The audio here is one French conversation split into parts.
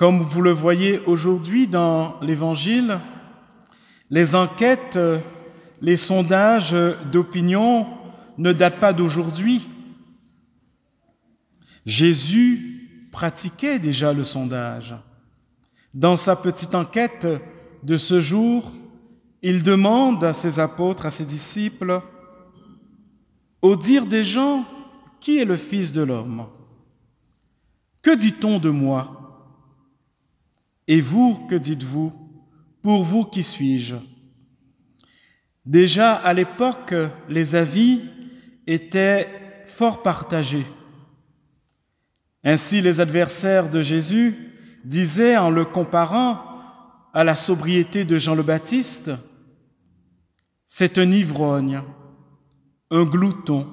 Comme vous le voyez aujourd'hui dans l'Évangile, les enquêtes, les sondages d'opinion ne datent pas d'aujourd'hui. Jésus pratiquait déjà le sondage. Dans sa petite enquête de ce jour, il demande à ses apôtres, à ses disciples, au dire des gens, qui est le Fils de l'homme? Que dit-on de moi? Et vous, que dites-vous? Pour vous, qui suis-je? Déjà, à l'époque, les avis étaient fort partagés. Ainsi, les adversaires de Jésus disaient, en le comparant à la sobriété de Jean le Baptiste, « C'est un ivrogne, un glouton. »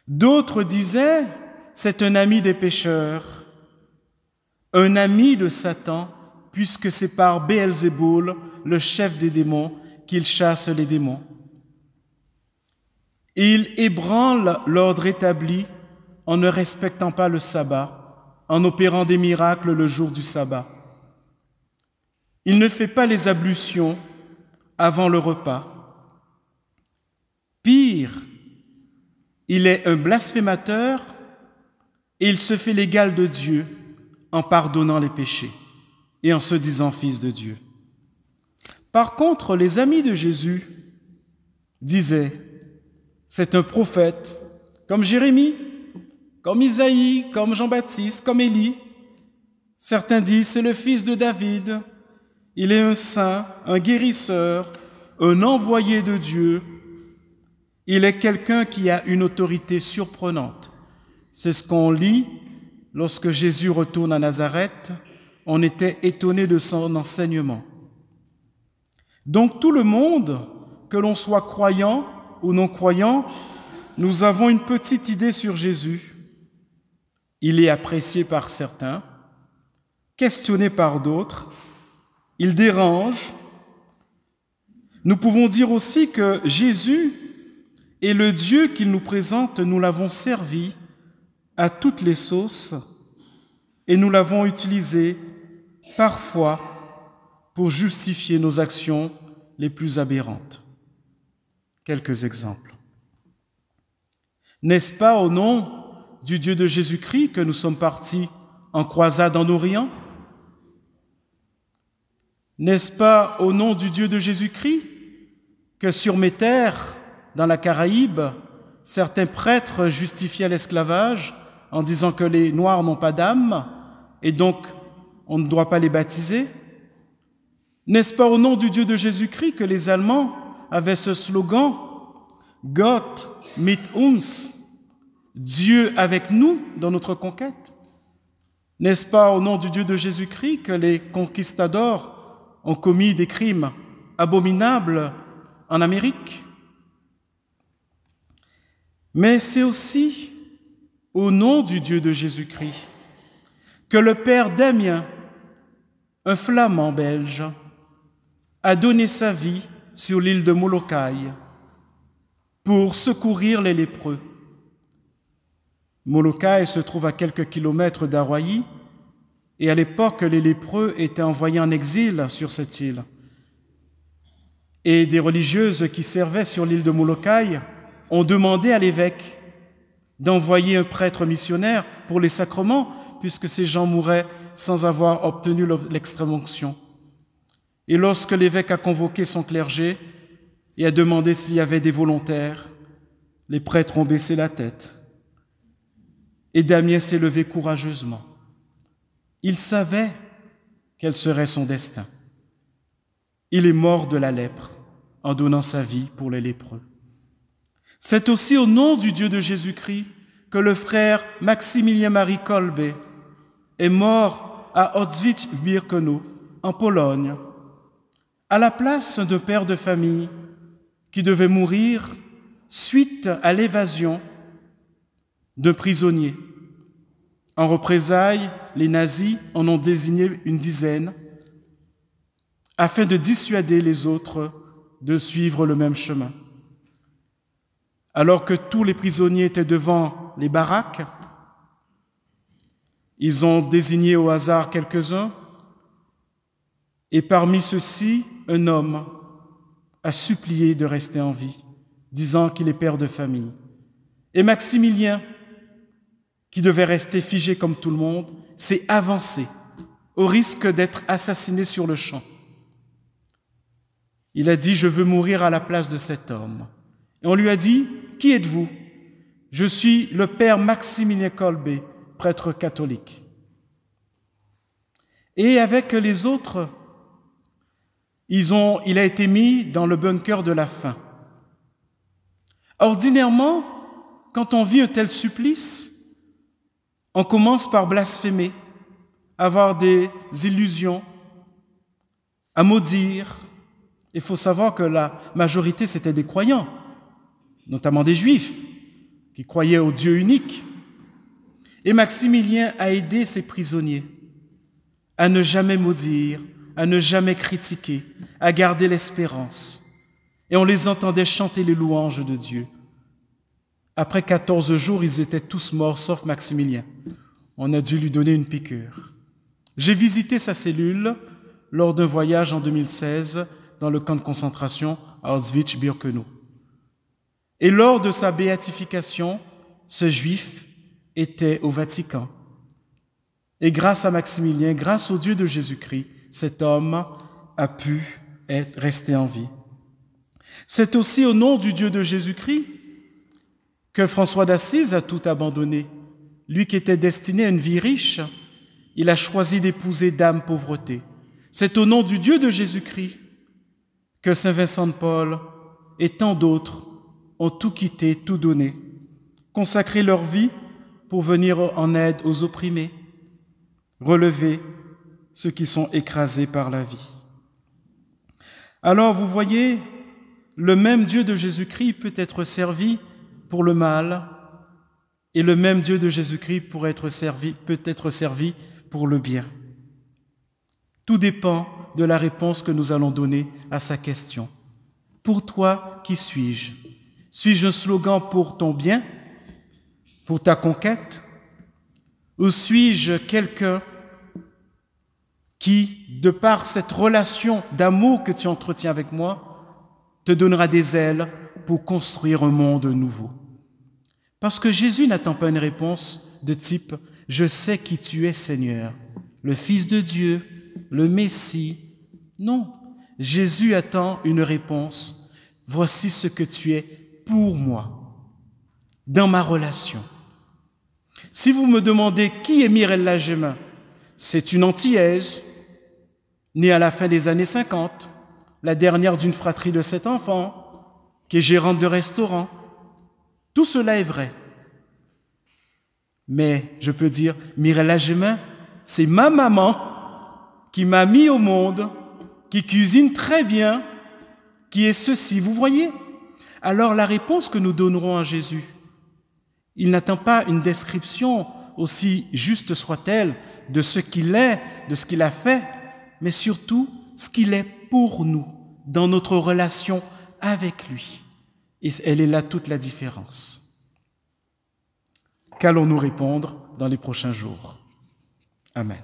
D'autres disaient, « C'est un ami des pécheurs, un ami de Satan, puisque c'est par Béelzéboul, le chef des démons, qu'il chasse les démons. Il ébranle l'ordre établi en ne respectant pas le sabbat, en opérant des miracles le jour du sabbat. Il ne fait pas les ablutions avant le repas. Pire, il est un blasphémateur et il se fait l'égal de Dieu en pardonnant les péchés et en se disant fils de Dieu. Par contre, les amis de Jésus disaient, c'est un prophète comme Jérémie, comme Isaïe, comme Jean-Baptiste, comme Élie. Certains disent, c'est le fils de David, il est un saint, un guérisseur, un envoyé de Dieu. Il est quelqu'un qui a une autorité surprenante. C'est ce qu'on lit lorsque Jésus retourne à Nazareth. On était étonné de son enseignement. Donc tout le monde, que l'on soit croyant ou non croyant, nous avons une petite idée sur Jésus. Il est apprécié par certains, questionné par d'autres, il dérange. Nous pouvons dire aussi que Jésus et le Dieu qu'il nous présente, nous l'avons servi à toutes les sauces et nous l'avons utilisé parfois pour justifier nos actions les plus aberrantes. Quelques exemples. N'est-ce pas au nom du Dieu de Jésus-Christ que nous sommes partis en croisade en Orient? N'est-ce pas au nom du Dieu de Jésus-Christ que sur mes terres, dans la Caraïbe, certains prêtres justifiaient l'esclavage en disant que les Noirs n'ont pas d'âme et donc on ne doit pas les baptiser? N'est-ce pas au nom du Dieu de Jésus-Christ que les Allemands avaient ce slogan « Gott mit uns », Dieu avec nous dans notre conquête? N'est-ce pas au nom du Dieu de Jésus-Christ que les conquistadors ont commis des crimes abominables en Amérique? Mais c'est aussi au nom du Dieu de Jésus-Christ que le père Damien, un flamand belge, a donné sa vie sur l'île de Molokai pour secourir les lépreux. Molokai se trouve à quelques kilomètres d'Hawaï et à l'époque, les lépreux étaient envoyés en exil sur cette île. Et des religieuses qui servaient sur l'île de Molokai ont demandé à l'évêque d'envoyer un prêtre missionnaire pour les sacrements, puisque ces gens mouraient sans avoir obtenu l'extrême-onction. Et lorsque l'évêque a convoqué son clergé et a demandé s'il y avait des volontaires, les prêtres ont baissé la tête. Et Damien s'est levé courageusement. Il savait quel serait son destin. Il est mort de la lèpre en donnant sa vie pour les lépreux. C'est aussi au nom du Dieu de Jésus-Christ que le frère Maximilien-Marie Kolbe est mort à Auschwitz-Birkenau, en Pologne, à la place d'un père de famille qui devait mourir suite à l'évasion d'un prisonnier. En représailles, les nazis en ont désigné une dizaine afin de dissuader les autres de suivre le même chemin. Alors que tous les prisonniers étaient devant les baraques, Ils ont désigné au hasard quelques-uns, et parmi ceux-ci, un homme a supplié de rester en vie, disant qu'il est père de famille. Et Maximilien, qui devait rester figé comme tout le monde, s'est avancé, au risque d'être assassiné sur le champ. Il a dit « Je veux mourir à la place de cet homme ». Et on lui a dit « Qui êtes-vous » ? « Je suis le père Maximilien Kolbe, prêtre catholique. » Et avec les autres, il a été mis dans le bunker de la faim. Ordinairement, quand on vit un tel supplice, on commence par blasphémer, avoir des illusions, à maudire. Il faut savoir que la majorité, c'était des croyants, notamment des Juifs, qui croyaient au Dieu unique. Et Maximilien a aidé ces prisonniers à ne jamais maudire, à ne jamais critiquer, à garder l'espérance. Et on les entendait chanter les louanges de Dieu. Après 14 jours, ils étaient tous morts, sauf Maximilien. On a dû lui donner une piqûre. J'ai visité sa cellule lors d'un voyage en 2016 dans le camp de concentration à Auschwitz-Birkenau. Et lors de sa béatification, ce juif était au Vatican. Et grâce à Maximilien, grâce au Dieu de Jésus-Christ, cet homme a pu rester en vie. C'est aussi au nom du Dieu de Jésus-Christ que François d'Assise a tout abandonné. Lui qui était destiné à une vie riche, il a choisi d'épouser Dame Pauvreté. C'est au nom du Dieu de Jésus-Christ que Saint Vincent de Paul et tant d'autres ont tout quitté, tout donné, consacré leur vie pour venir en aide aux opprimés, relever ceux qui sont écrasés par la vie. Alors vous voyez, le même Dieu de Jésus-Christ peut être servi pour le mal et le même Dieu de Jésus-Christ peut être servi pour le bien. Tout dépend de la réponse que nous allons donner à sa question. Pour toi, qui suis-je ? Suis-je un slogan pour ton bien, pour ta conquête ? Ou suis-je quelqu'un qui, de par cette relation d'amour que tu entretiens avec moi, te donnera des ailes pour construire un monde nouveau? Parce que Jésus n'attend pas une réponse de type « Je sais qui tu es, Seigneur, le Fils de Dieu, le Messie ». Non, Jésus attend une réponse « Voici ce que tu es pour moi, dans ma relation ». Si vous me demandez qui est Mireille Lagemin, c'est une Antillaise, née à la fin des années 50, la dernière d'une fratrie de 7 enfants, qui est gérante de restaurant. Tout cela est vrai. Mais je peux dire, Mireille Lagemin, c'est ma maman qui m'a mis au monde, qui cuisine très bien, qui est ceci, vous voyez? Alors la réponse que nous donnerons à Jésus, il n'attend pas une description, aussi juste soit-elle, de ce qu'il est, de ce qu'il a fait, mais surtout ce qu'il est pour nous, dans notre relation avec lui. Et elle est là toute la différence. Qu'allons-nous répondre dans les prochains jours? Amen.